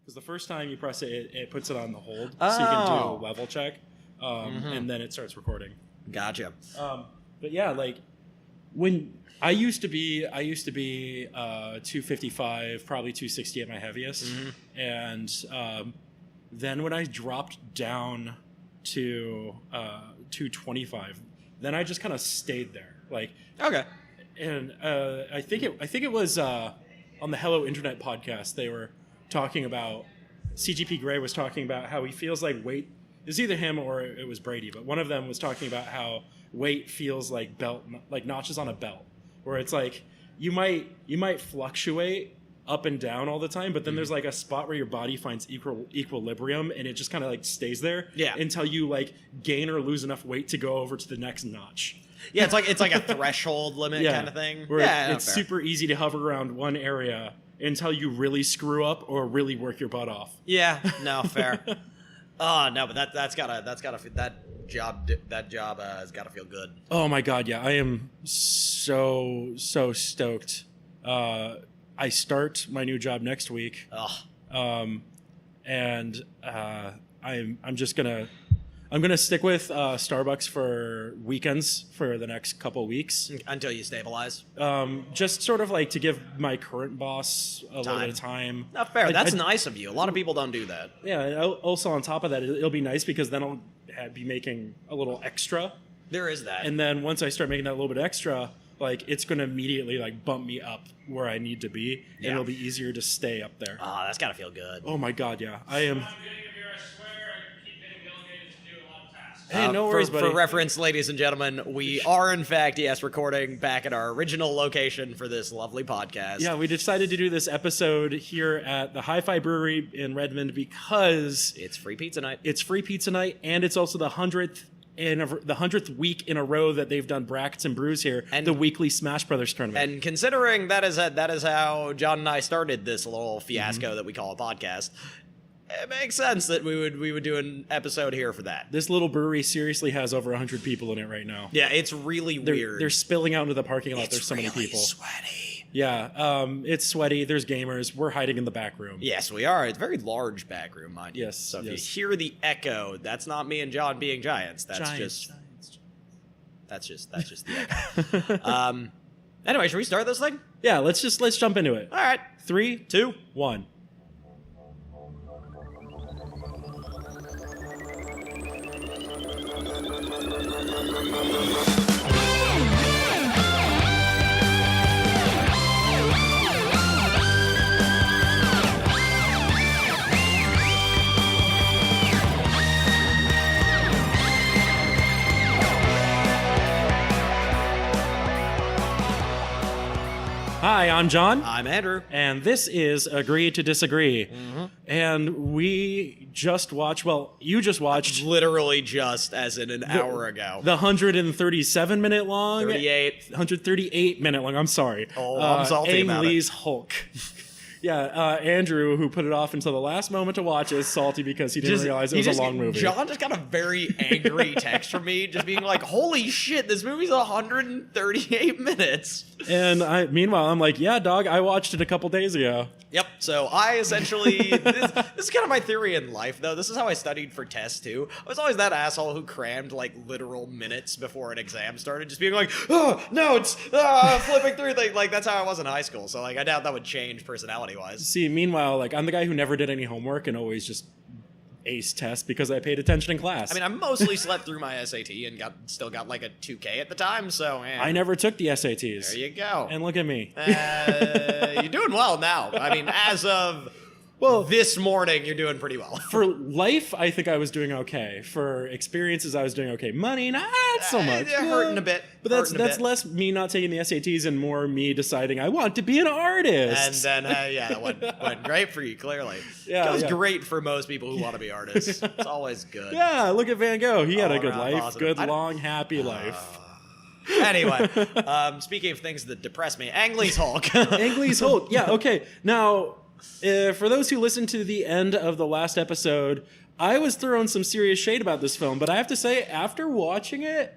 Because the first time you press it, it puts it on the hold, so you can do a level check, and then it starts recording. Gotcha. But yeah, like when I used to be 255, probably 260 at my heaviest, and then when I dropped down to 225, then I just kind of stayed there. Like Okay. And I think it was on the Hello Internet podcast. They were talking about CGP Grey was talking about how he feels like weight. It was either him or it was Brady, but one of them was talking about how weight feels like notches on a belt, where it's like you might fluctuate up and down all the time, but then there's like a spot where your body finds equilibrium, and it just kind of like stays there until you like gain or lose enough weight to go over to the next notch. Yeah, it's like a threshold limit kind of thing. Where it's super easy to hover around one area until you really screw up or really work your butt off. Yeah, no, fair. Oh no, but that job has gotta feel good. Oh my god, yeah, I am so stoked. I start my new job next week. And I'm just gonna stick with Starbucks for weekends for the next couple weeks until you stabilize. Just sort of like to give my current boss a little bit of time. Not fair. That's nice of you. A lot of people don't do that. Yeah. And also on top of that, it'll be nice because then I'll be making a little extra. There is that. And then once I start making that little bit extra, like it's going to immediately like bump me up where I need to be, and it'll be easier to stay up there. Oh, that's got to feel good. Oh my god, yeah. I am. Hey, no worries, buddy. For reference, ladies and gentlemen, we are, in fact, recording back at our original location for this lovely podcast. Yeah, we decided to do this episode here at the Hi-Fi Brewery in Redmond because... it's free pizza night. It's free pizza night, and it's also the 100th week in a row that they've done brackets and brews here, and the weekly Smash Brothers tournament. And considering that is how John and I started this little fiasco that we call a podcast... it makes sense that we would do an episode here for that. This little brewery seriously has over 100 people in it right now. Yeah, it's really weird. They're spilling out into the parking lot. There's so many people. It's sweaty. Yeah, it's sweaty. There's gamers. We're hiding in the back room. Yes, we are. It's a very large back room, mind you. Yes. So if you hear the echo, that's not me and John being giants. That's just the echo. Anyway, should we start this thing? Yeah, let's jump into it. All right. 3, 2, 1. Hi, I'm John. I'm Andrew. And this is Agree to Disagree. And we just watched, you just watched... literally just, as in an hour ago. The 137-minute long... 38. 138-minute long, I'm sorry. Oh, I'm salty about it. Lee's Hulk. Yeah, Andrew, who put it off until the last moment to watch, is salty because he didn't realize it was a long movie. John just got a very angry text from me, just being like, holy shit, this movie's 138 minutes. And meanwhile, I'm like, yeah, dog, I watched it a couple days ago. Yep, so I essentially, this is kind of my theory in life, though. This is how I studied for tests, too. I was always that asshole who crammed, like, literal minutes before an exam started, just being like, oh, notes, flipping through things. Like, that's how I was in high school, so, like, I doubt that would change personality-wise. See, meanwhile, like, I'm the guy who never did any homework and always just aced tests because I paid attention in class. I mean, I mostly slept through my SAT and still got like a 2K at the time, so... I never took the SATs. There you go. And look at me. You're doing well now. I mean, as of... this morning, you're doing pretty well. For life, I think I was doing okay. For experiences, I was doing okay. Money, not so much. Hurting a bit. But that's less me not taking the SATs and more me deciding I want to be an artist. And then, it went great for you, clearly. Yeah, it goes great for most people who want to be artists. It's always good. Yeah, look at Van Gogh. He had a good life. Positive. Good, long, happy life. Anyway, speaking of things that depress me, Ang Lee's Hulk. Ang Lee's Hulk. Yeah, okay. Now... for those who listened to the end of the last episode, I was throwing some serious shade about this film, but I have to say, after watching it,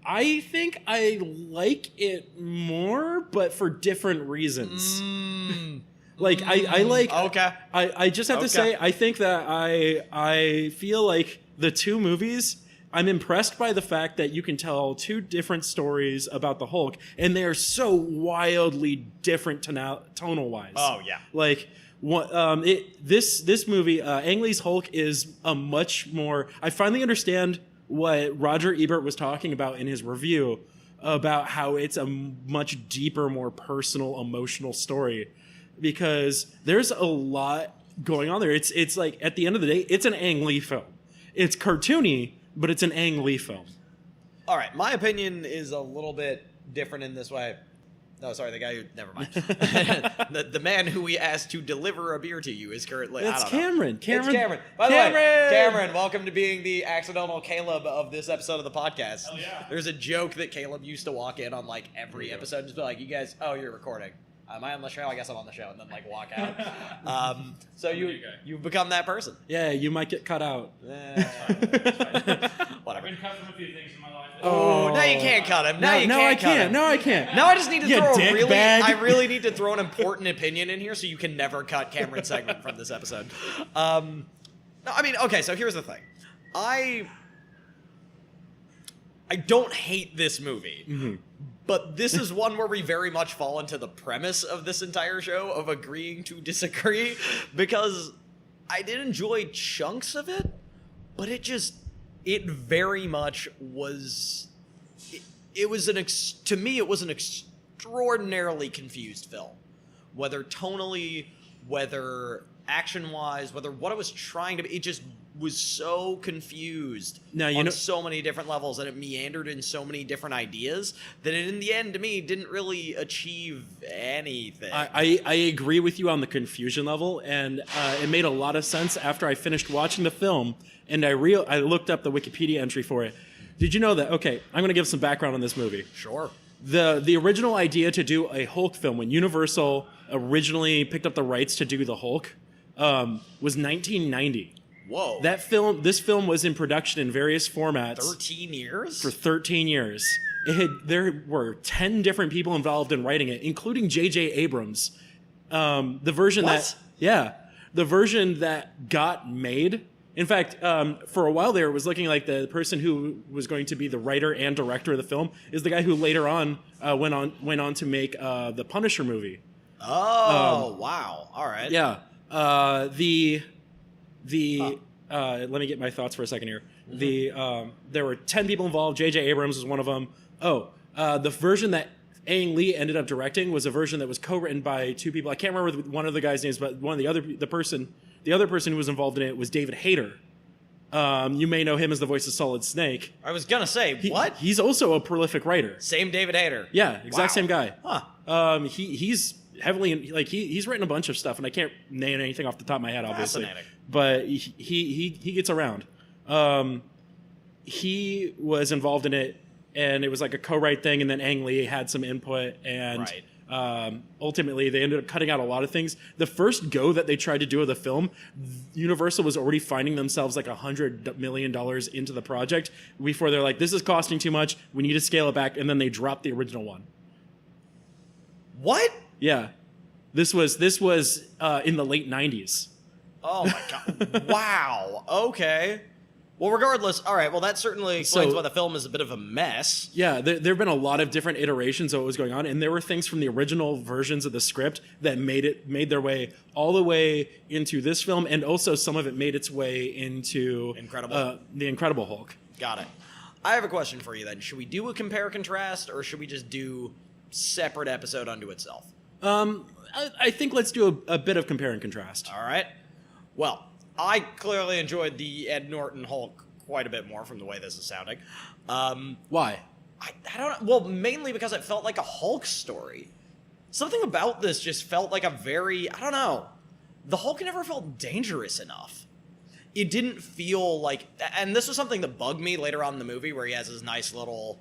I think I like it more, but for different reasons. Like I like. Okay. I just have to say, I think that I feel like the two movies, I'm impressed by the fact that you can tell two different stories about the Hulk, and they are so wildly different tonal wise. Oh yeah. Like what this movie, Ang Lee's Hulk is a much more. I finally understand what Roger Ebert was talking about in his review about how it's a much deeper, more personal, emotional story, because there's a lot going on there. It's like, at the end of the day, it's an Ang Lee film. It's cartoony, but it's an Ang Lee film. All right, my opinion is a little bit different in this way. No, sorry, the guy who... Never mind. the man who we asked to deliver a beer to you is currently... It's Cameron. It's Cameron. By the way, Cameron, welcome to being the accidental Caleb of this episode of the podcast. Hell yeah. There's a joke that Caleb used to walk in on, like, every episode and just be like, you guys... Oh, you're recording. Am I on the show? I guess I'm on the show. And then, like, walk out. So you've become that person. Yeah, you might get cut out. Whatever. I've been cut from a few things in my life. Oh, now you can't cut him. Now you can't cut him. No, I can't. Now I just need to throw dick bag. I really need to throw an important opinion in here so you can never cut Cameron's segment from this episode. No, I mean, okay, so here's the thing. I don't hate this movie. Mm-hmm. But this is one where we very much fall into the premise of this entire show of agreeing to disagree, because I did enjoy chunks of it, but it very much was, to me, it was an extraordinarily confused film. Whether tonally, whether action-wise, whether what it was trying to be, it just was so confused on so many different levels, and it meandered in so many different ideas that it, in the end, to me, didn't really achieve anything. I agree with you on the confusion level, and it made a lot of sense after I finished watching the film, and I looked up the Wikipedia entry for it. Did you know that? Okay, I'm going to give some background on this movie. Sure. The original idea to do a Hulk film, when Universal originally picked up the rights to do the Hulk, was 1990. Whoa. This film was in production in various formats. 13 years? For 13 years. There were 10 different people involved in writing it, including J.J. Abrams. The version that got made. In fact, for a while there, it was looking like the person who was going to be the writer and director of the film is the guy who later on went on to make the Punisher movie. Oh, wow. All right. Yeah. Let me get my thoughts for a second here. Mm-hmm. There were 10 people involved. J.J. Abrams was one of them. The version that Ang Lee ended up directing was a version that was co-written by two people. I can't remember one of the guys' names, but the other person who was involved in it was David Hayter. You may know him as the voice of Solid Snake. I was gonna say, what? He's also a prolific writer. Same David Hayter. Yeah, exact same guy. Huh. He's heavily he's written a bunch of stuff, and I can't name anything off the top of my head, obviously. Fascinating. But he gets around. He was involved in it, and it was like a co-write thing, and then Ang Lee had some input, and ultimately they ended up cutting out a lot of things. The first go that they tried to do with the film, Universal was already finding themselves like $100 million into the project before they're like, this is costing too much, we need to scale it back, and then they dropped the original one. What? Yeah. This was in the late 90s. Oh my god. Wow. Okay. Well, regardless, all right, well, that certainly explains why the film is a bit of a mess. Yeah, there have been a lot of different iterations of what was going on, and there were things from the original versions of the script that made their way all the way into this film, and also some of it made its way into the Incredible Hulk. Got it. I have a question for you then. Should we do a compare-contrast, or should we just do separate episode unto itself? I think let's do a bit of compare and contrast. All right. Well, I clearly enjoyed the Ed Norton Hulk quite a bit more from the way this is sounding. Why? I don't know. Well, mainly because it felt like a Hulk story. Something about this just felt like a very, I don't know. The Hulk never felt dangerous enough. It didn't feel like, and this was something that bugged me later on in the movie where he has his nice little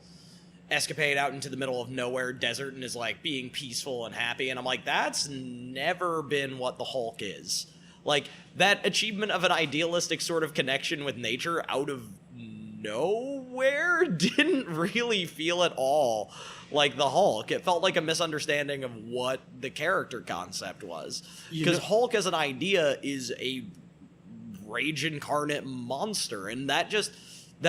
escapade out into the middle of nowhere desert and is like being peaceful and happy. And I'm like, that's never been what the Hulk is. Like, that achievement of an idealistic sort of connection with nature out of nowhere swear didn't really feel at all like the Hulk. It felt like a misunderstanding of what the character concept was. Because Hulk as an idea is a rage incarnate monster, and that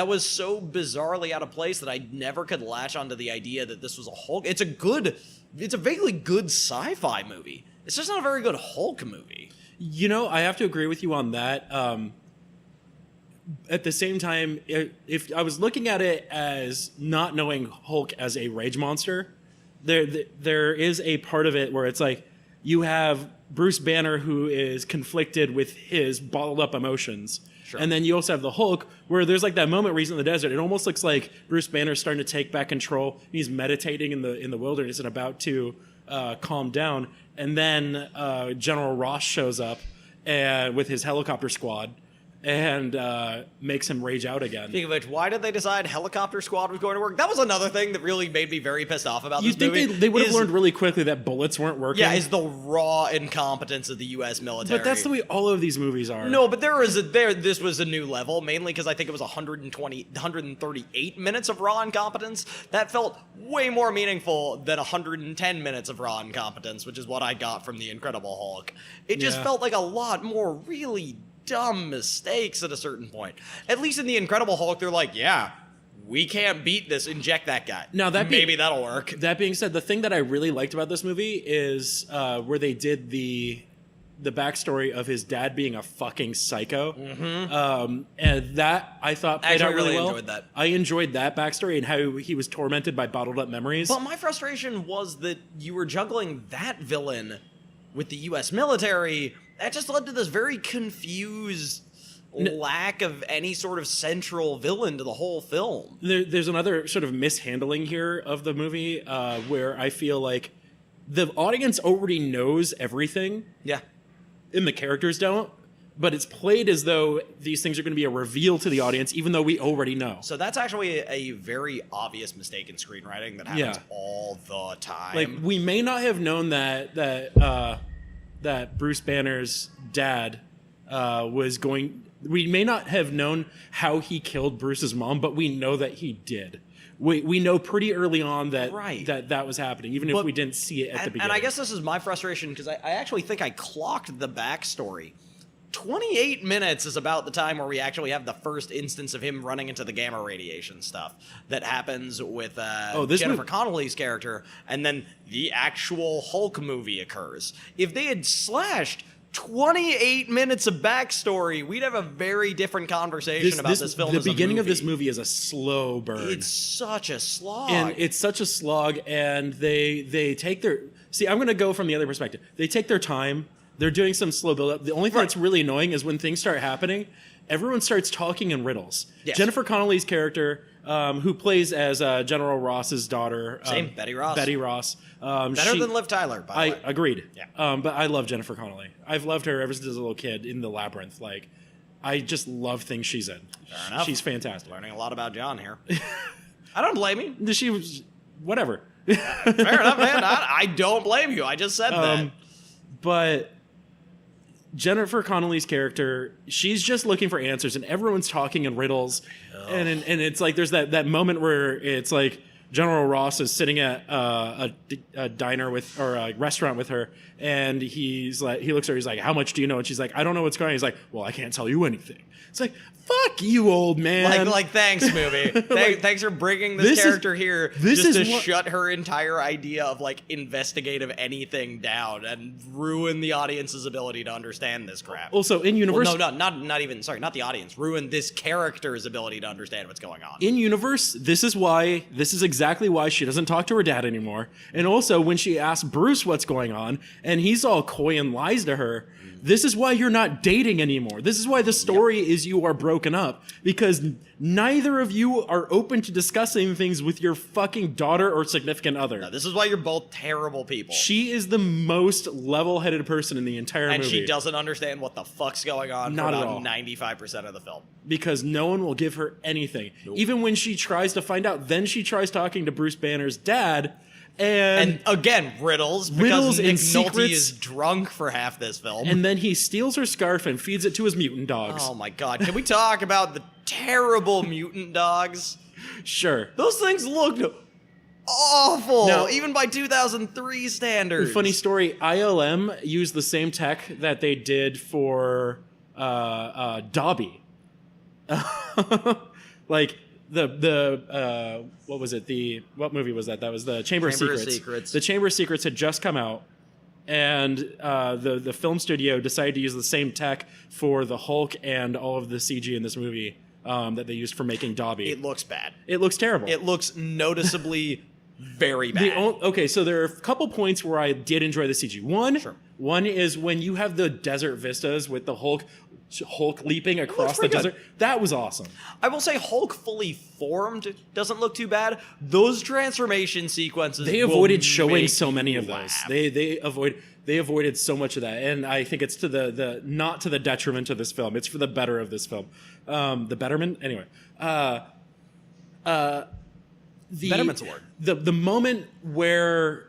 was so bizarrely out of place that I never could latch onto the idea that this was a Hulk. It's a vaguely good sci-fi movie. It's just not a very good Hulk movie. I have to agree with you on that. At the same time, if I was looking at it as not knowing Hulk as a rage monster, there is a part of it where it's like you have Bruce Banner who is conflicted with his bottled up emotions. Sure. And then you also have the Hulk where there's like that moment where he's in the desert. It almost looks like Bruce Banner's starting to take back control. He's meditating in the wilderness and about to calm down. And then General Ross shows up with his helicopter squad and makes him rage out again. Speaking of which, why did they decide Helicopter Squad was going to work? That was another thing that really made me very pissed off about this movie. You think they would have learned really quickly that bullets weren't working? Yeah, is the raw incompetence of the U.S. military. But that's the way all of these movies are. No, but this was a new level, mainly because I think it was 138 minutes of raw incompetence. That felt way more meaningful than 110 minutes of raw incompetence, which is what I got from The Incredible Hulk. It just felt like a lot more really dumb mistakes at a certain point. At least in The Incredible Hulk, they're like, yeah, we can't beat this, inject that guy. Now maybe that'll work. That being said, the thing that I really liked about this movie is where they did the backstory of his dad being a fucking psycho. Mm-hmm. And that, I thought, played out really well. Enjoyed that. I enjoyed that backstory and how he was tormented by bottled up memories. But my frustration was that you were juggling that villain with the U.S. military. That just led to this very confused lack of any sort of central villain to the whole film. There's another sort of mishandling here of the movie where I feel like the audience already knows everything. Yeah. And the characters don't. But it's played as though these things are going to be a reveal to the audience, even though we already know. So that's actually a very obvious mistake in screenwriting that happens all the time. Like, we may not have known that Bruce Banner's dad was going... We may not have known how he killed Bruce's mom, but we know that he did. We know pretty early on that was happening, even if we didn't see it at the beginning. And I guess this is my frustration, because I actually think I clocked the backstory. 28 minutes is about the time where we actually have the first instance of him running into the gamma radiation stuff that happens with Jennifer Connelly's character, and then the actual Hulk movie occurs. If they had slashed 28 minutes of backstory, we'd have a very different conversation about this film. The beginning of this movie is a slow burn. It's such a slog. And it's such a slog, and they take their... See, I'm going to go from the other perspective. They take their time. They're doing some slow build-up. The only thing that's really annoying is when things start happening, everyone starts talking in riddles. Yes. Jennifer Connelly's character, who plays as General Ross's daughter. Betty Ross. Betty Ross. Better than Liv Tyler, by the way. Agreed. Yeah. But I love Jennifer Connelly. I've loved her ever since I was a little kid in The Labyrinth. Like, I just love things she's in. Fair enough. She's fantastic. Learning a lot about John here. I don't blame you. She was... Whatever. Fair enough, man. I don't blame you. I just said that. But... Jennifer Connelly's character, she's just looking for answers, and everyone's talking in riddles. Oh. And it's like there's that moment where it's like General Ross is sitting at a diner or a restaurant with her, and he's like, he looks at her, he's like, "How much do you know?" And she's like, "I don't know what's going on." He's like, "Well, I can't tell you anything." It's like, fuck you, old man. Like thanks, movie. Thanks for bringing this character here just to shut her entire idea of like investigative anything down and ruin the audience's ability to understand this crap. Also, in universe, well, not even. Sorry, not the audience. Ruin this character's ability to understand what's going on. In universe, this is exactly why she doesn't talk to her dad anymore. And also, when she asks Bruce what's going on, and he's all coy and lies to her. This is why you're not dating anymore. This is why the story is you are broken up. Because neither of you are open to discussing things with your fucking daughter or significant other. No, this is why you're both terrible people. She is the most level-headed person in the entire movie. And she doesn't understand what the fuck's going on not for at about all. 95% of the film. Because no one will give her anything. Nope. Even when she tries to find out, then she tries talking to Bruce Banner's dad. And again, riddles because Nick Nolte is drunk for half this film. And then he steals her scarf and feeds it to his mutant dogs. Oh my god. Can we talk about the terrible mutant dogs? Sure. Those things looked awful, Now- even by 2003 standards. Funny story, ILM used the same tech that they did for Dobby. Like what was it? What movie was that? That was the Chamber of Secrets. The Chamber of Secrets had just come out, and the film studio decided to use the same tech for the Hulk and all of the CG in this movie that they used for making Dobby. It looks bad. It looks terrible. It looks noticeably very bad. Okay, so there are a couple points where I did enjoy the CG. One is when you have the desert vistas with the Hulk leaping across the pretty desert. good. That was awesome. I will say Hulk fully formed doesn't look too bad. Those transformation sequences. They will avoided showing make so many you of those. laugh. They avoided so much of that, and I think it's to the not to the detriment of this film. It's for the better of this film. The betterment, anyway. The Betterment's a word. The moment where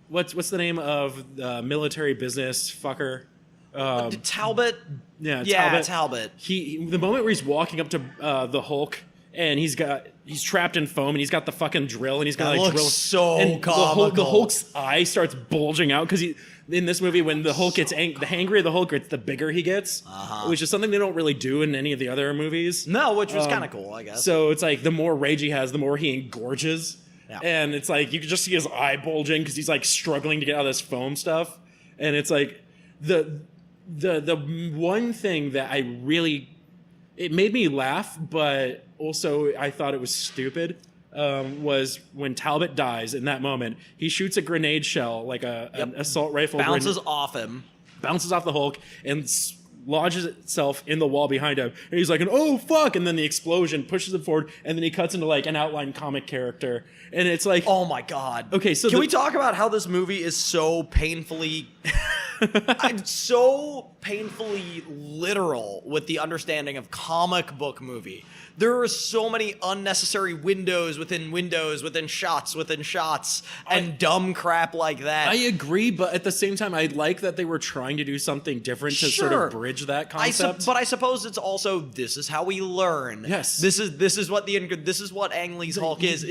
what's the name of the military business fucker? Talbot. Yeah, Talbot. The moment where he's walking up to the Hulk and he's trapped in foam and he's got the fucking drill and he's got That like looks drill. so and comical. The Hulk's eye starts bulging out because in this movie when the Hulk gets the angrier the Hulk gets, the bigger he gets, which is something they don't really do in any of the other movies. No, which was kind of cool, I guess. So it's like the more rage he has, the more he engorges. Yeah. And it's like you can just see his eye bulging because he's like struggling to get out of this foam stuff. And it's like the one thing that it made me laugh, but also I thought it was stupid, was when Talbot dies in that moment. He shoots a grenade shell, like an assault rifle. Bounces off him. Bounces off the Hulk and lodges itself in the wall behind him. And he's like, oh, fuck. And then the explosion pushes him forward. And then he cuts into like an outline comic character. And it's like, Oh my god. Okay, so can we talk about how this movie is so painfully I'm so painfully literal with the understanding of comic book movie. There are so many unnecessary windows within shots, and dumb crap like that. I agree, but at the same time, I like that they were trying to do something different to sort Sure. of bridge that concept. But I suppose it's also this is how we learn. Yes. This is what Ang Lee's Hulk is.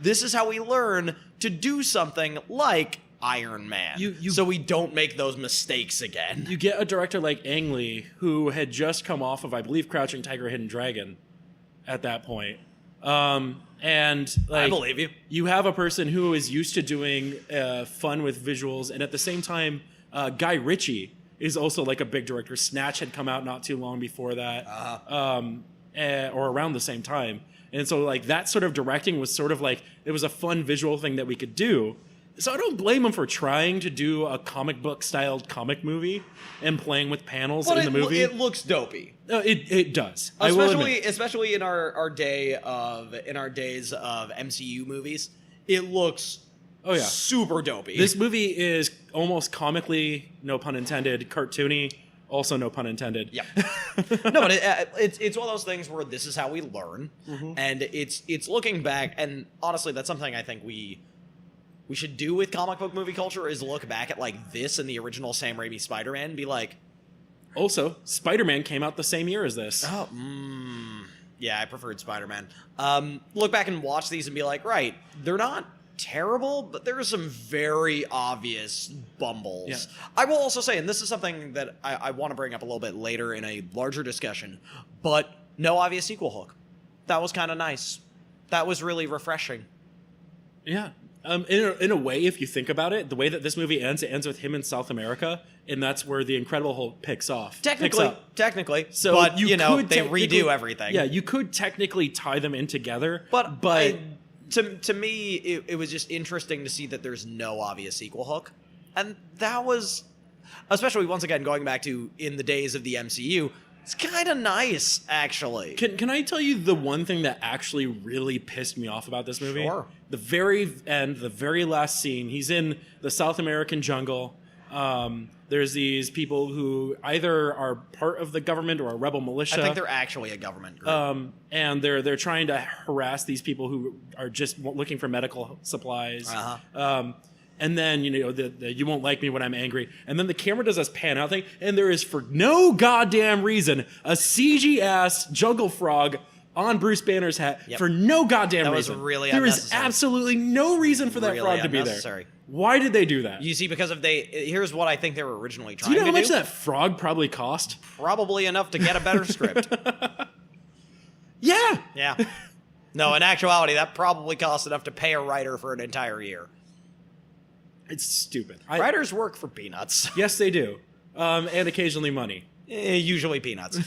This is how we learn to do something like Iron Man. So we don't make those mistakes again. You get a director like Ang Lee, who had just come off of, I believe, Crouching Tiger, Hidden Dragon at that point. And like, I believe you. You have a person who is used to doing fun with visuals, and at the same time, Guy Ritchie is also like a big director. Snatch had come out not too long before that, or around the same time. And so like that sort of directing was sort of like, it was a fun visual thing that we could do. So I don't blame him for trying to do a comic book styled comic movie and playing with panels in the movie. It looks dopey. It does. I will admit. Especially in our days of MCU movies, it looks super dopey. This movie is almost comically, no pun intended, cartoony, also no pun intended. Yeah. No, but it's one of those things where this is how we learn, and it's looking back, and honestly, that's something I think we should do with comic book movie culture is look back at like this and the original Sam Raimi Spider-Man and be like... Also, Spider-Man came out the same year as this. Oh, yeah, I preferred Spider-Man. Look back and watch these and be like, right, they're not terrible, but there are some very obvious bumbles. Yeah. I will also say, and this is something that I want to bring up a little bit later in a larger discussion, but no obvious sequel hook. That was kind of nice. That was really refreshing. Yeah. In a way, if you think about it, the way that this movie ends, it ends with him in South America, and that's where the Incredible Hulk picks off. Technically. So but, you they technically redo everything. Yeah, you could technically tie them in together. But to me, it was just interesting to see that there's no obvious sequel hook. And that was, especially once again, going back to in the days of the MCU, it's kind of nice, actually. Can I tell you the one thing that actually really pissed me off about this movie? Sure. The very end, the very last scene, he's in the South American jungle. There's these people who either are part of the government or a rebel militia. I think they're actually a government group. And they're trying to harass these people who are just looking for medical supplies. And then, you won't like me when I'm angry. And then the camera does this pan out thing, and there is, for no goddamn reason, a CG-ass jungle frog on Bruce Banner's hat for no goddamn That was reason. really There is unnecessary. absolutely no reason for that Really frog to be there. unnecessary. Why did they do that? You see, because here's what I think they were originally Do trying you know to how much do. that frog probably cost? Probably enough to get a better script. Yeah. Yeah. No, in actuality, that probably cost enough to pay a writer for an entire year. It's stupid. Writers work for peanuts. Yes, they do. And occasionally money. Usually peanuts.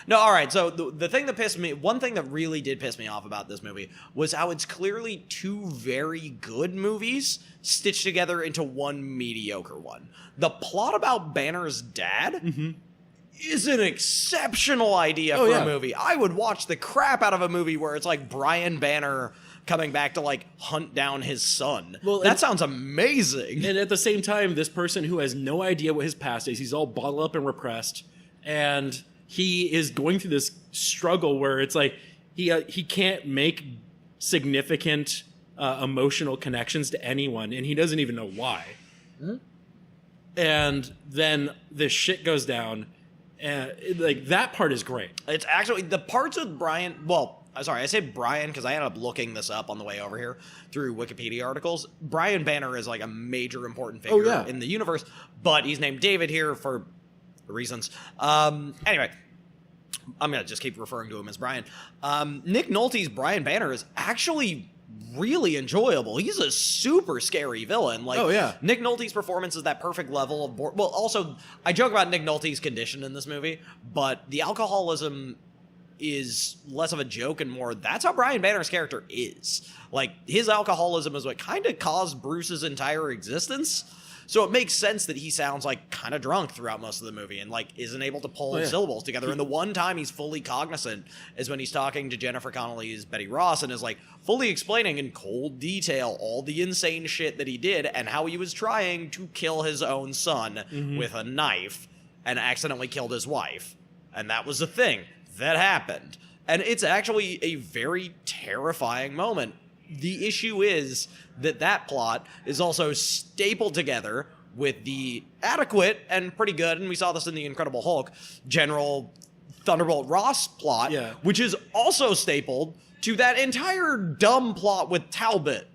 No, all right. So the thing that one thing that really did piss me off about this movie was how it's clearly two very good movies stitched together into one mediocre one. The plot about Banner's dad is an exceptional idea for a movie. I would watch the crap out of a movie where it's like Brian Banner coming back to like hunt down his son. Well, that sounds amazing. And at the same time, this person who has no idea what his past is, he's all bottled up and repressed, and he is going through this struggle where it's like he can't make significant emotional connections to anyone, and he doesn't even know why. And then this shit goes down, and like that part is great. It's actually the parts with Brian. Well, sorry, I say Brian because I ended up looking this up on the way over here through Wikipedia articles. Brian Banner is like a major important figure in the universe, but he's named David here for reasons. Anyway, I'm gonna just keep referring to him as Brian. Nick Nolte's Brian Banner is actually really enjoyable. He's a super scary villain. Like, Nick Nolte's performance is that perfect level of well, also I joke about Nick Nolte's condition in this movie, but the alcoholism is less of a joke and more that's how Brian Banner's character is. Like, his alcoholism is what kind of caused Bruce's entire existence. So it makes sense that he sounds like kind of drunk throughout most of the movie and like isn't able to pull syllables together. And the one time he's fully cognizant is when he's talking to Jennifer Connelly's Betty Ross and is like fully explaining in cold detail all the insane shit that he did and how he was trying to kill his own son with a knife and accidentally killed his wife. And that was a thing that happened. And it's actually a very terrifying moment. The issue is that plot is also stapled together with the adequate and pretty good, and we saw this in The Incredible Hulk, General Thunderbolt Ross plot, which is also stapled to that entire dumb plot with Talbot.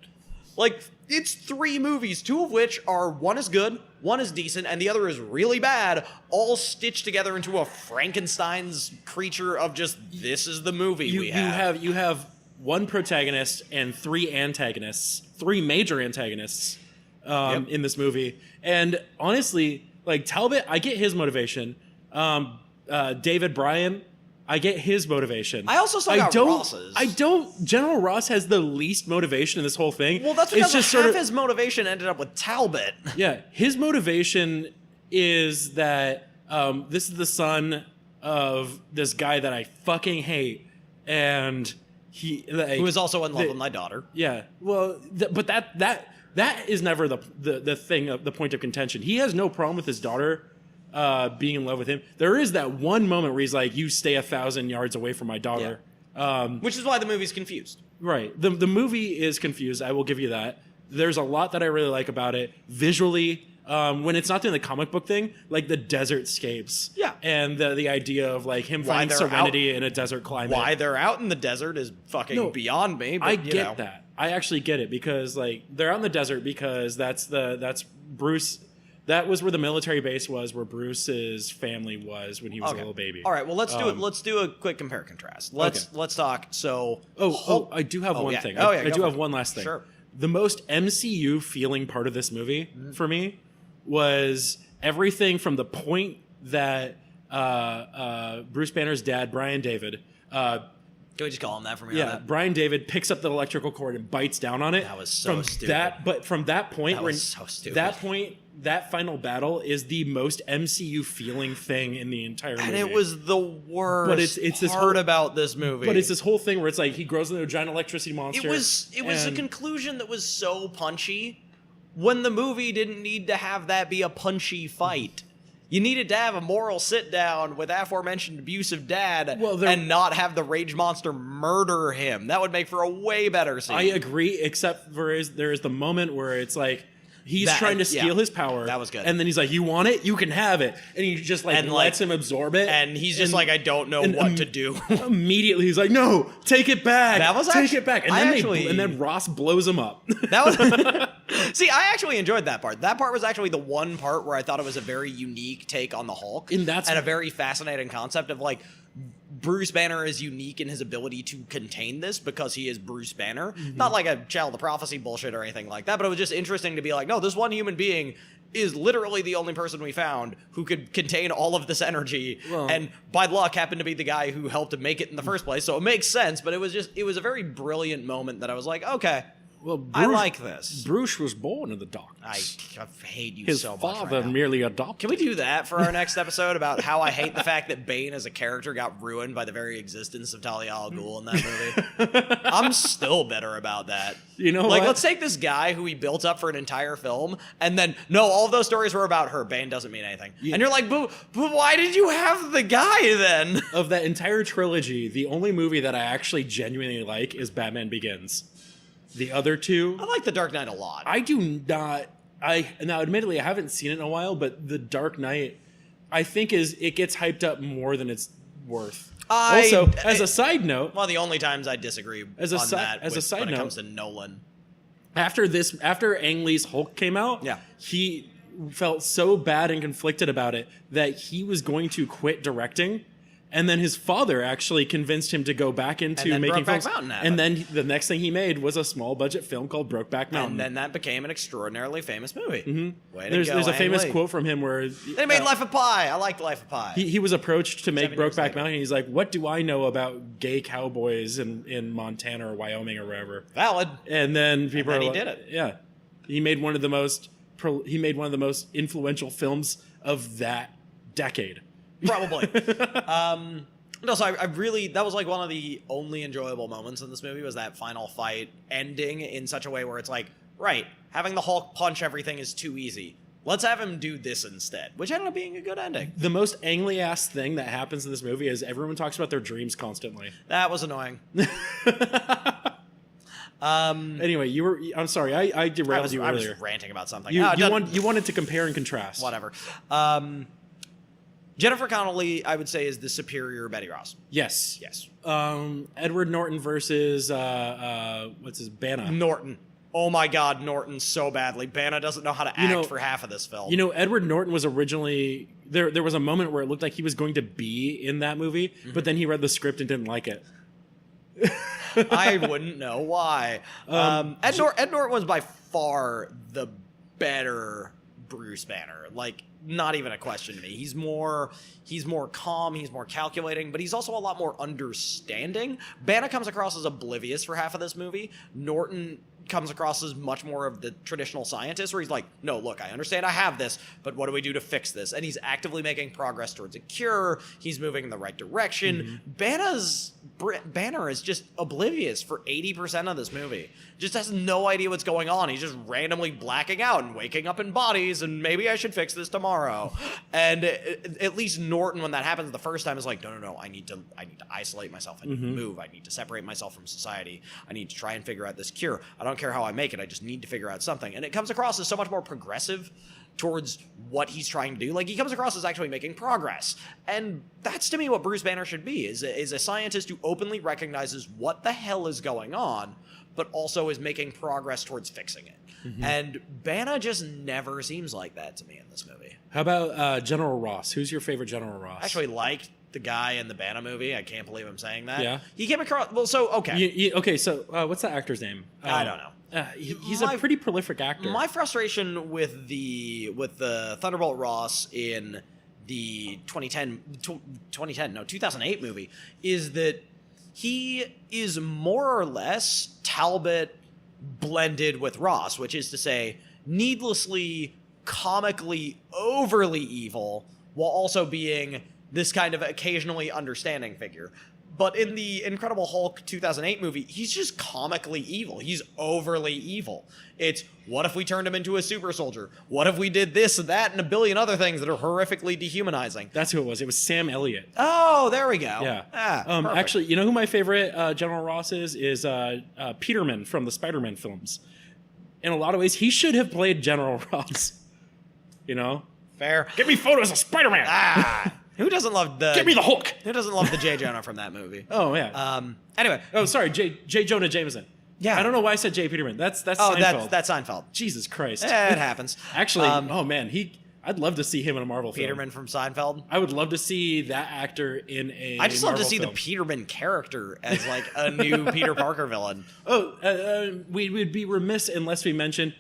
Like, it's 3 movies, 2 of which are, one is good, one is decent, and the other is really bad, all stitched together into a Frankenstein's creature of just, this is the movie we have. You have one protagonist and 3 antagonists, 3 major antagonists in this movie. And honestly, like Talbot, I get his motivation. David Bryan, I get his motivation. I also saw Ross's. General Ross has the least motivation in this whole thing. Well, that's because half his motivation ended up with Talbot. Yeah, his motivation is that this is the son of this guy that I fucking hate, and who is also in love with my daughter. Yeah, well, but that is never the thing of the point of contention. He has no problem with his daughter being in love with him. There is that one moment where he's like, "You stay 1,000 yards away from my daughter," which is why the movie's confused. Right. The movie is confused. I will give you that. There's a lot that I really like about it visually. When it's not doing the comic book thing, like the desert scapes. Yeah. And the idea of like him finding serenity in a desert climate. Why they're out in the desert is fucking beyond me. But, I get that. I actually get it because like they're out in the desert because that's Bruce. That was where the military base was, where Bruce's family was when he was a little baby. All right. Well, let's do it. Let's do a quick compare and contrast. Let's talk. So. I do have one thing. I do have one last thing. Sure. The most MCU feeling part of this movie for me was everything from the point that Bruce Banner's dad, Brian David, can we just call him that for me? Yeah, Brian David picks up the electrical cord and bites down on it. That was so stupid. From that point, that stupid. That final battle is the most MCU feeling thing in the entire movie. And it was the worst but it's this part about this movie. But it's this whole thing where it's like he grows into a giant electricity monster. It was a conclusion that was so punchy when the movie didn't need to have that be a punchy fight. You needed to have a moral sit-down with aforementioned abusive dad and not have the rage monster murder him. That would make for a way better scene. I agree, except there is the moment where it's like He's trying to steal his power. That was good. And then he's like, "You want it? You can have it." And he just like lets him absorb it. And he's just like, "I don't know what to do." Immediately, he's like, "No, take it back. That was take it back." And and then Ross blows him up. That was See, I actually enjoyed that part. That part was actually the one part where I thought it was a very unique take on the Hulk, and a very fascinating concept of like, Bruce Banner is unique in his ability to contain this because he is Bruce Banner. Not like a child of prophecy bullshit or anything like that, but it was just interesting to be like, no, this one human being is literally the only person we found who could contain all of this energy, and by luck happened to be the guy who helped him make it in the first place. So it makes sense, but it was a very brilliant moment that I was like, okay, I like this. Bruce was born in the darkness. I hate you His so much. His father merely adopted. Can we do that for our next episode about how I hate the fact that Bane as a character got ruined by the very existence of Talia al Ghul in that movie? I'm still bitter about that. You know, like, let's take this guy who he built up for an entire film, and then all of those stories were about her. Bane doesn't mean anything, and you're like, but why did you have the guy then? Of that entire trilogy, the only movie that I actually genuinely like is Batman Begins. The other two, I like The Dark Knight a lot. I do not. Now, admittedly, I haven't seen it in a while, but The Dark Knight, I think it gets hyped up more than it's worth. Also, as a side note, the only times I disagree when it comes to Nolan, after Ang Lee's Hulk came out, he felt so bad and conflicted about it that he was going to quit directing. And then his father actually convinced him to go back into making films. And then the next thing he made was a small budget film called Brokeback Mountain. And then that became an extraordinarily famous movie. Mm-hmm. There's a famous quote from him where they made Life of Pi. I liked Life of Pi. He was approached to make Brokeback Mountain. He's like, "What do I know about gay cowboys in Montana or Wyoming or wherever?" Valid. And then people he did it. Yeah, he made one of the most influential films of that decade. Probably. No, so I really, that was like one of the only enjoyable moments in this movie was that final fight ending in such a way where it's like, right, having the Hulk punch everything is too easy. Let's have him do this instead, which ended up being a good ending. The most Ang Lee-ass thing that happens in this movie is everyone talks about their dreams constantly. That was annoying. Anyway, I'm sorry, I derailed you earlier. I was ranting about something. You wanted to compare and contrast. Whatever. Jennifer Connelly, I would say, is the superior Betty Ross. Yes. Edward Norton versus Bana. Norton. Oh my God, Norton so badly. Bana doesn't know how to act for half of this film. Edward Norton was originally there was a moment where it looked like he was going to be in that movie, but then he read the script and didn't like it. I wouldn't know why. Ed Norton was by far the better Bruce Banner. Like, not even a question to me. He's more calm, he's more calculating, but he's also a lot more understanding. Bana comes across as oblivious for half of this movie. Norton comes across as much more of the traditional scientist where he's like, no, look, I understand I have this, but what do we do to fix this? And he's actively making progress towards a cure. He's moving in the right direction. Banner is just oblivious for 80% of this movie. Just has no idea what's going on. He's just randomly blacking out and waking up in bodies and maybe I should fix this tomorrow. And at least Norton, when that happens the first time, is like, no, I need to isolate myself. I need to move. I need to separate myself from society. I need to try and figure out this cure. I don't care how I make it. I just need to figure out something. And it comes across as so much more progressive towards what he's trying to do. Like, he comes across as actually making progress. And that's, to me, what Bruce Banner should be, is a scientist who openly recognizes what the hell is going on, but also is making progress towards fixing it. And Bana just never seems like that to me in this movie. How about General Ross? Who's your favorite General Ross? I actually liked the guy in the Bana movie. I can't believe I'm saying that. Yeah. He came across... Well, so, okay. So what's that actor's name? I don't know. He's a pretty prolific actor. My frustration with the Thunderbolt Ross in the 2008 movie is that he is more or less Talbot blended with Ross, which is to say needlessly, comically, overly evil while also being this kind of occasionally understanding figure. But in the Incredible Hulk 2008 movie, he's just comically evil. He's overly evil. It's, what if we turned him into a super soldier? What if we did this and that and a billion other things that are horrifically dehumanizing? That's who it was. It was Sam Elliott. Oh, there we go. Yeah. Perfect. Actually, you know who my favorite General Ross is? Peterman from the Spider-Man films. in a lot of ways, he should have played General Ross. You know? Fair. Get me photos of Spider-Man! Who doesn't love the... Get me the Hulk! Who doesn't love the J. Jonah from that movie? Oh, yeah. Anyway. Oh, sorry, J. Jonah Jameson. Yeah. I don't know why I said J. Peterman. That's Seinfeld. That's Seinfeld. Jesus Christ. It happens. Actually, oh man, I'd love to see him in a Marvel film. Peterman from Seinfeld. I would love to see that actor in a I just love to Marvel see film. the Peterman character as like a new Peter Parker villain. We'd be remiss unless we mention,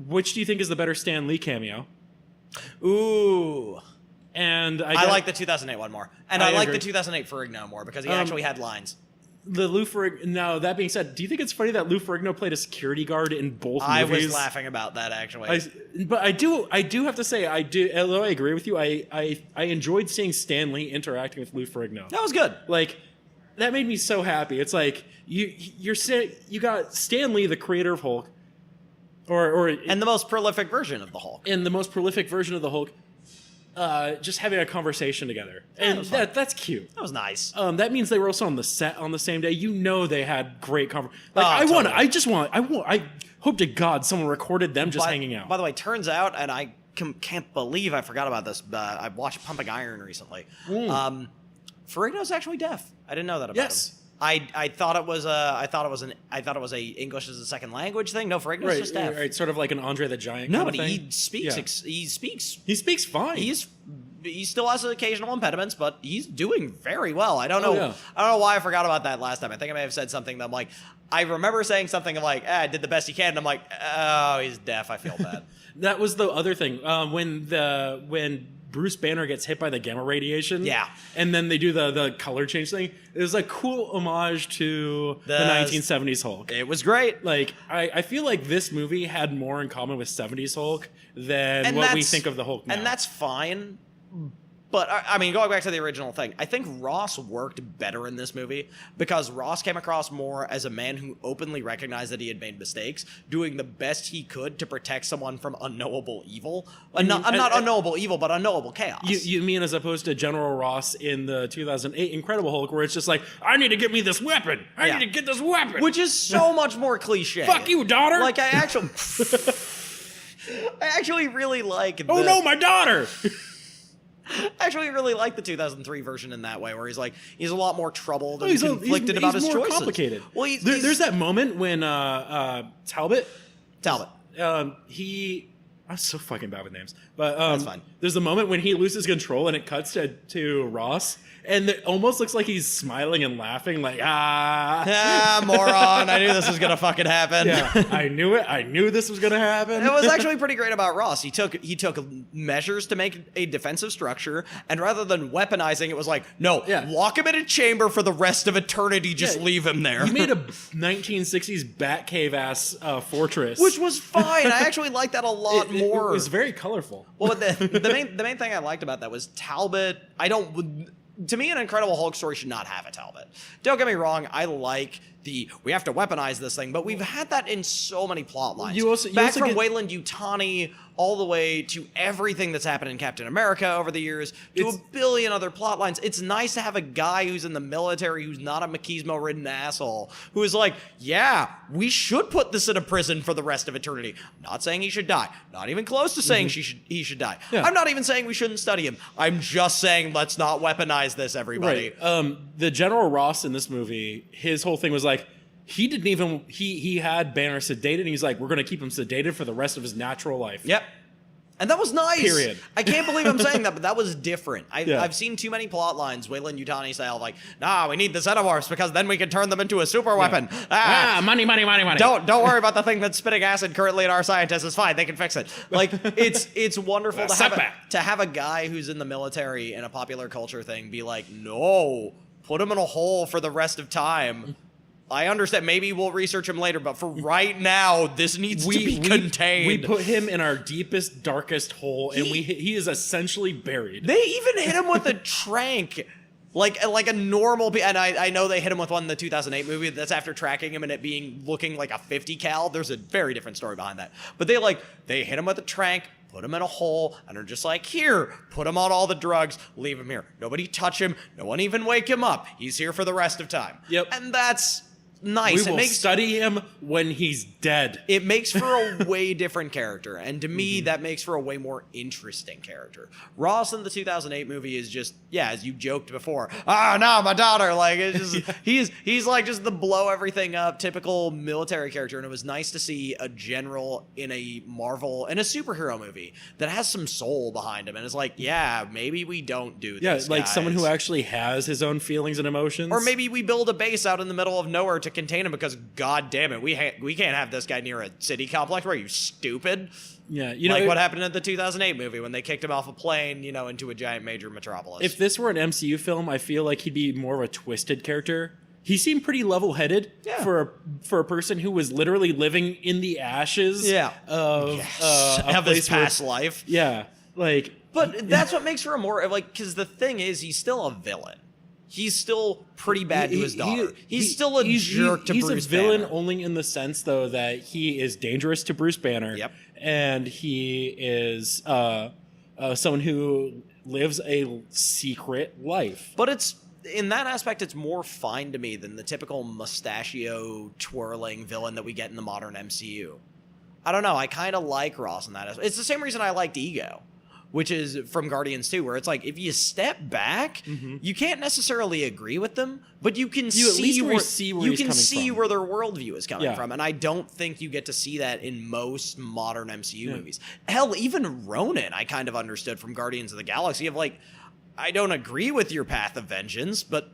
which do you think is the better Stan Lee cameo? Ooh. And I like the 2008 one more. And I like agree. the 2008 Ferrigno more because he actually had lines. The Lou Ferrigno. Now, that being said, do you think it's funny that Lou Ferrigno played a security guard in both I movies? was laughing about that actually. But I do have to say, although I agree with you, I enjoyed seeing Stan Lee interacting with Lou Ferrigno. That was good. Like, that made me so happy. It's like you got Stan Lee, the creator of Hulk, And the most prolific version of the Hulk. and the most prolific version of the Hulk, just having a conversation together, and that was that's cute. That was nice. That means they were also on the set on the same day. You know, they had great conversation. Oh, Like, I hope to God someone recorded them just hanging out. By the way, turns out, and I can't believe I forgot about this, but I watched Pumping Iron recently. Ferrigno's actually deaf. I didn't know that about him. I thought it was a English as a second language thing. No, Ferrigno's just deaf. Right, sort of like an Andre the Giant. No, kind but of thing. he speaks. Yeah. He speaks fine. He still has occasional impediments, but he's doing very well. I don't know. Yeah. I don't know why I forgot about that last time. I think I may have said something that I'm like, I remember saying something like, I did the best he can, and I'm like, oh, he's deaf. I feel bad. That was the other thing. When Bruce Banner gets hit by the gamma radiation, and then they do the color change thing. It was a cool homage to the 1970s Hulk. It was great. Like, I feel like this movie had more in common with 70s Hulk than what we think of the Hulk now. And that's fine. But, I mean, going back to the original thing, I think Ross worked better in this movie because Ross came across more as a man who openly recognized that he had made mistakes, doing the best he could to protect someone from unknowable evil. Not unknowable evil, but unknowable chaos. You mean as opposed to General Ross in the 2008 Incredible Hulk, where it's just like, I need to get me this weapon. I need to get this weapon. Which is so much more cliche. Fuck you, daughter. Like, I actually really like Oh, no, my daughter. I actually really like the 2003 version in that way, where he's a lot more troubled and conflicted about his more choices. Complicated. Well, there's that moment when Talbot. I'm so fucking bad with names, but that's fine. There's a moment when he loses control and it cuts to Ross, and it almost looks like he's smiling and laughing, like moron! I knew this was gonna fucking happen. Yeah, I knew it. I knew this was gonna happen. It was actually pretty great about Ross. He took measures to make a defensive structure, and rather than weaponizing, it was like, no, lock him in a chamber for the rest of eternity. Just leave him there. You made a 1960s Batcave ass fortress, which was fine. I actually liked that a lot more. It was very colorful. Well, but the main thing I liked about that was Talbot. To me, an Incredible Hulk story should not have a Talbot. Don't get me wrong, I like we have to weaponize this thing, but we've had that in so many plot lines. Back from Wayland Yutani all the way to everything that's happened in Captain America over the years, to a billion other plot lines. It's nice to have a guy who's in the military who's not a machismo-ridden asshole, who is like, yeah, we should put this in a prison for the rest of eternity. Not saying he should die. Not even close to saying he should die. Yeah. I'm not even saying we shouldn't study him. I'm just saying let's not weaponize this, everybody. Right. The General Ross in this movie, his whole thing was like, he didn't even he had Banner sedated, and he's like, we're going to keep him sedated for the rest of his natural life. Yep. And that was nice. Period. I can't believe I'm saying that, but that was different. I've seen too many plot lines, Wayland Yutani style, like, nah, we need the Xenomorphs because then we can turn them into a super weapon. Money. Don't worry about the thing that's spitting acid currently in our scientists. It's fine. They can fix it. Like, it's wonderful to have a guy who's in the military in a popular culture thing be like, no, put him in a hole for the rest of time. I understand. Maybe we'll research him later, but for right now, this needs to be contained. We put him in our deepest, darkest hole, and he is essentially buried. They even hit him with a trank. Like a normal, and I know they hit him with one in the 2008 movie. That's after tracking him and it looking like a 50 cal. There's a very different story behind that. But they hit him with a trank, put him in a hole, and are just like, here, put him on all the drugs, leave him here. Nobody touch him. No one even wake him up. He's here for the rest of time. Yep. And that's nice. We will study him when he's dead. It makes for a way different character, and to me, that makes for a way more interesting character. Ross in the 2008 movie is just, as you joked before, no, my daughter, like, it's just, he's like just the blow everything up, typical military character, and it was nice to see a general in a Marvel, in a superhero movie, that has some soul behind him, and it's like, maybe we don't do this, like guys. someone who actually has his own feelings and emotions. Or maybe we build a base out in the middle of nowhere to contain him because, god damn it, we can't have this guy near a city complex. Where are you, stupid? Yeah, like what happened in the 2008 movie when they kicked him off a plane, into a giant major metropolis. If this were an MCU film, I feel like he'd be more of a twisted character. He seemed pretty level-headed for a person who was literally living in the ashes of his past life. Yeah, like... But that's what makes for a more, like, because the thing is, he's still a villain. He's still pretty bad to his daughter. He's still a jerk to Bruce Banner. He's a villain only in the sense, though, that he is dangerous to Bruce Banner. Yep. And he is someone who lives a secret life. But it's, in that aspect, it's more fine to me than the typical mustachio-twirling villain that we get in the modern MCU. I don't know. I kind of like Ross in that aspect. It's the same reason I liked Ego, which is from Guardians 2, where it's like, if you step back, you can't necessarily agree with them, but you can see where their worldview is coming from. And I don't think you get to see that in most modern MCU movies. Hell, even Ronan, I kind of understood from Guardians of the Galaxy of like, I don't agree with your path of vengeance, but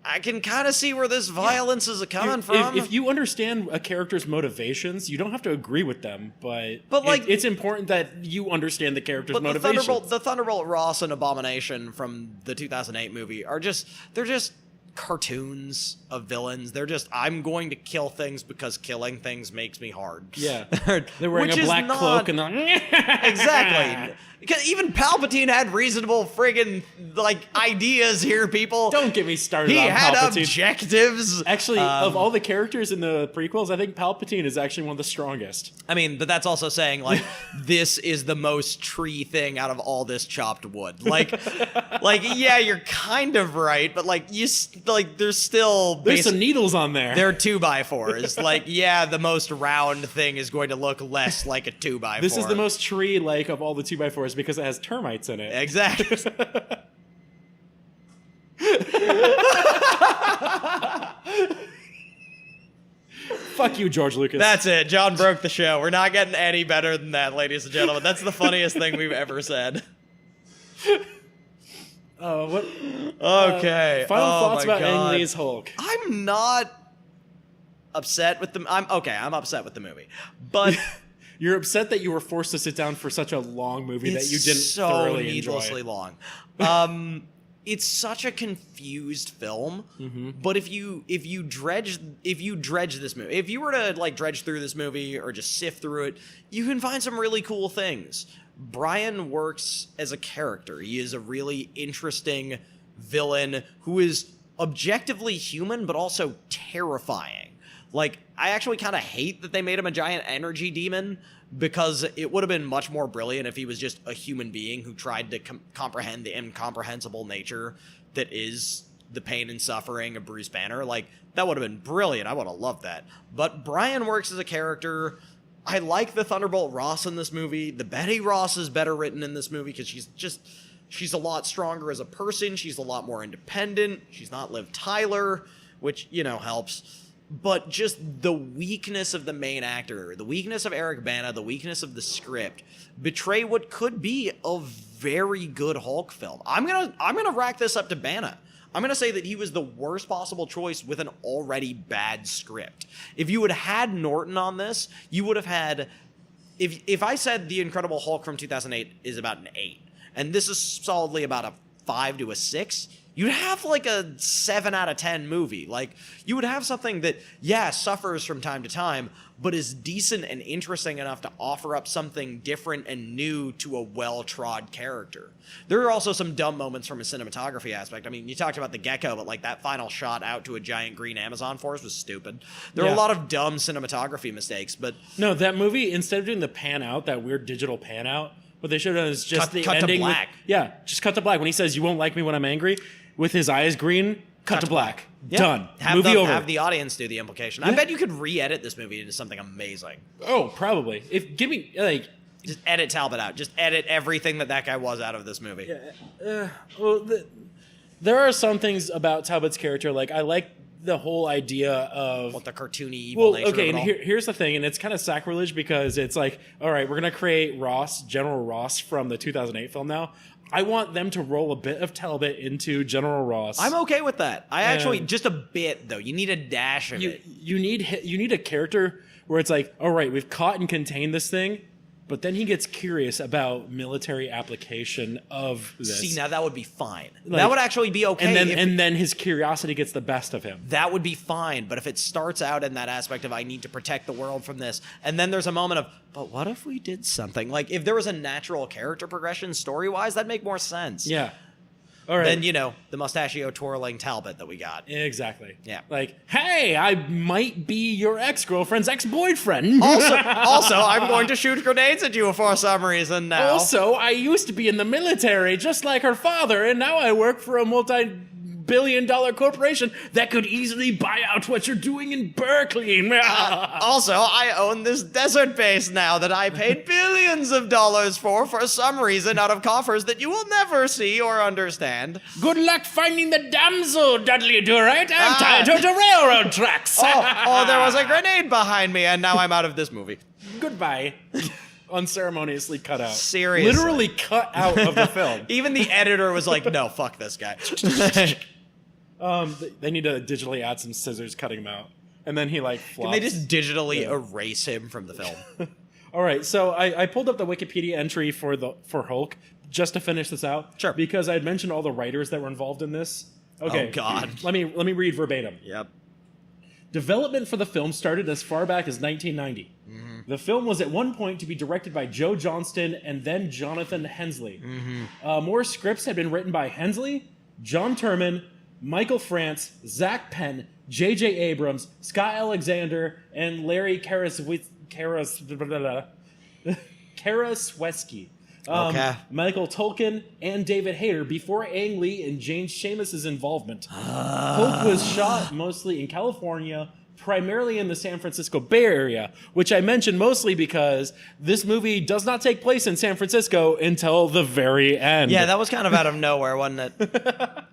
I can kind of see where this violence is coming from. If you understand a character's motivations, you don't have to agree with them, but like, it's important that you understand the character's motivations. The Thunderbolt Ross and Abomination from the 2008 movie they're just cartoons of villains. They're just, I'm going to kill things because killing things makes me hard. Yeah. They're wearing a black cloak and exactly. Because even Palpatine had reasonable friggin' like ideas here, people. Don't get me started on Palpatine. He had objectives. Actually, of all the characters in the prequels, I think Palpatine is actually one of the strongest. I mean, but that's also saying, like, this is the most tree thing out of all this chopped wood. Like, yeah, you're kind of right, but like, there's some needles on there. They're 2x4s. Like, yeah, the most round thing is going to look less like a 2x4. This is the most tree-like of all the 2x4s because it has termites in it. Exactly. Fuck you, George Lucas. That's it. John broke the show. We're not getting any better than that, ladies and gentlemen. That's the funniest thing we've ever said. What? Okay. Final thoughts about Ang Lee's Hulk. I'm not upset with the... I'm upset with the movie. But... You're upset that you were forced to sit down for such a long movie that you didn't thoroughly enjoy. It's so needlessly long. It's such a confused film. But if you dredge this movie, if you were to like dredge through this movie or just sift through it, you can find some really cool things. Brian works as a character. He is a really interesting villain who is objectively human, but also terrifying. Like, I actually kind of hate that they made him a giant energy demon, because it would have been much more brilliant if he was just a human being who tried to comprehend the incomprehensible nature that is the pain and suffering of Bruce Banner. Like, that would have been brilliant. I would have loved that. But Brian works as a character. I like the Thunderbolt Ross in this movie. The Betty Ross is better written in this movie because she's a lot stronger as a person. She's a lot more independent. She's not Liv Tyler, which, helps. But just the weakness of the main actor, the weakness of Eric Bana, the weakness of the script betray what could be a very good Hulk film. I'm gonna rack this up to Bana. I'm gonna say that he was the worst possible choice with an already bad script. If you had had Norton on this, you would have had... If I said The Incredible Hulk from 2008 is about an 8, and this is solidly about a 5 to a 6... you'd have like a 7 out of 10 movie. Like, you would have something that, suffers from time to time, but is decent and interesting enough to offer up something different and new to a well-trod character. There are also some dumb moments from a cinematography aspect. I mean, you talked about the gecko, but like that final shot out to a giant green Amazon forest was stupid. There are a lot of dumb cinematography mistakes, but... No, that movie, instead of doing the pan out, that weird digital pan out, what they should have done is just the cut ending. To black. Just cut to black. When he says, "You won't like me when I'm angry," with his eyes green, cut to black. Yeah. Done. Have Movie over. Have the audience do the implication. I bet you could re-edit this movie into something amazing. Oh, probably. Give me like. Just edit Talbot out. Just edit everything that guy was out of this movie. There are some things about Talbot's character, like I like the whole idea of What the cartoony evil nature of it and all. here's the thing, and it's kind of sacrilege because it's like, all right, we're gonna create General Ross from the 2008 film now. I want them to roll a bit of Talbot into General Ross. I'm okay with that. I actually just a bit though. You need a dash of it. You need a character where it's like, all right, we've caught and contained this thing, but then he gets curious about military application of this. See, now that would be fine. Like, that would actually be okay. And then his curiosity gets the best of him. That would be fine. But if it starts out in that aspect of I need to protect the world from this, and then there's a moment of, but what if we did something? Like if there was a natural character progression story-wise, that'd make more sense. Yeah. All right. Then, the mustachio twirling Talbot that we got. Exactly. Yeah. Like, hey, I might be your ex-girlfriend's ex-boyfriend. Also, I'm going to shoot grenades at you for some reason now. Also, I used to be in the military just like her father, and now I work for a multi-billion-dollar corporation that could easily buy out what you're doing in Berkeley. Also, I own this desert base now that I paid billions of dollars for some reason out of coffers that you will never see or understand. Good luck finding the damsel, Dudley Do-Right. I'm tied to railroad tracks. There was a grenade behind me, and now I'm out of this movie. Goodbye. Unceremoniously cut out. Seriously. Literally cut out of the film. Even the editor was like, no, fuck this guy. They need to digitally add some scissors cutting him out. And then he flops. Can they just digitally erase him from the film? All right, so I pulled up the Wikipedia entry for Hulk just to finish this out. Sure. Because I had mentioned all the writers that were involved in this. Okay. Oh, God. Let me read verbatim. Yep. Development for the film started as far back as 1990. Mm-hmm. The film was at one point to be directed by Joe Johnston and then Jonathan Hensley. Mm-hmm. More scripts had been written by Hensley, John Turman, Michael France, Zach Penn, J.J. Abrams, Scott Alexander, and Larry Karaswesky. Okay. Michael Tolkien and David Hayter before Ang Lee and James Seamus' involvement. Hulk was shot mostly in California, primarily in the San Francisco Bay Area, which I mentioned mostly because this movie does not take place in San Francisco until the very end. Yeah, that was kind of out of nowhere, wasn't it?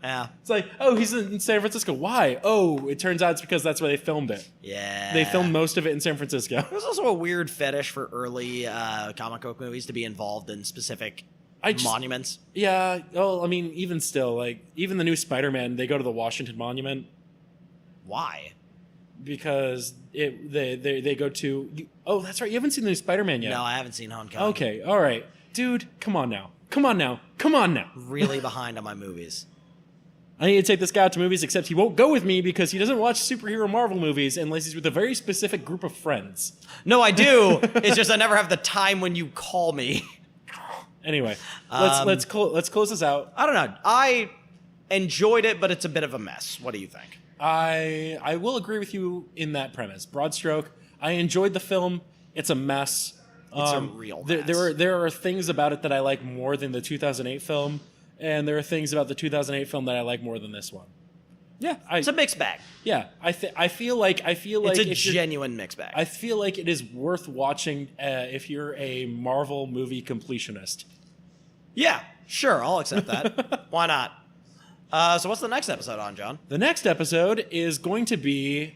Yeah. It's like, oh, he's in San Francisco. Why? Oh, it turns out it's because that's where they filmed it. Yeah. They filmed most of it in San Francisco. There's also a weird fetish for early comic book movies to be involved in specific monuments. Yeah, well, I mean, even still, even the new Spider-Man, they go to the Washington Monument. Why? Because they go to... Oh, that's right. You haven't seen the new Spider-Man yet. No, I haven't seen Homecoming. Okay, all right. Dude, come on now. Really behind on my movies. I need to take this guy out to movies, except he won't go with me because he doesn't watch superhero Marvel movies unless he's with a very specific group of friends. No, I do. It's just I never have the time when you call me. Anyway, let's close this out. I don't know. I enjoyed it, but it's a bit of a mess. What do you think? I will agree with you in that premise. Broad stroke, I enjoyed the film. It's a mess. It's a real mess. There are things about it that I like more than the 2008 film, and there are things about the 2008 film that I like more than this one. Yeah, it's a mixed bag. Yeah, I feel like it's a genuine mixed bag. I feel like it is worth watching if you're a Marvel movie completionist. Yeah, sure, I'll accept that. Why not? So what's the next episode on, John? The next episode is going to be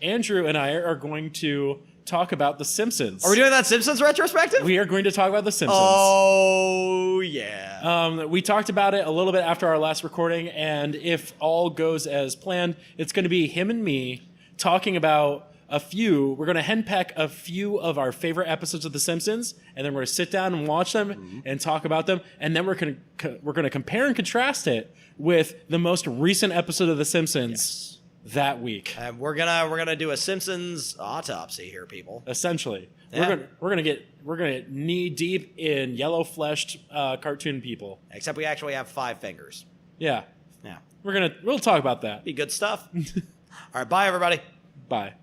Andrew and I are going to talk about The Simpsons. Are we doing that Simpsons retrospective? We are going to talk about The Simpsons. Oh, yeah. We talked about it a little bit after our last recording, and if all goes as planned, it's going to be him and me talking about we're going to henpeck a few of our favorite episodes of The Simpsons, and then we're going to sit down and watch them and talk about them, and then we're going to compare and contrast it with the most recent episode of The Simpsons that week. And we're gonna do a Simpsons autopsy here, people. Essentially, Yeah. we're gonna get knee deep in yellow fleshed cartoon people. Except we actually have 5 fingers. Yeah, Yeah, we'll talk about that. be good stuff. All right, bye everybody. Bye.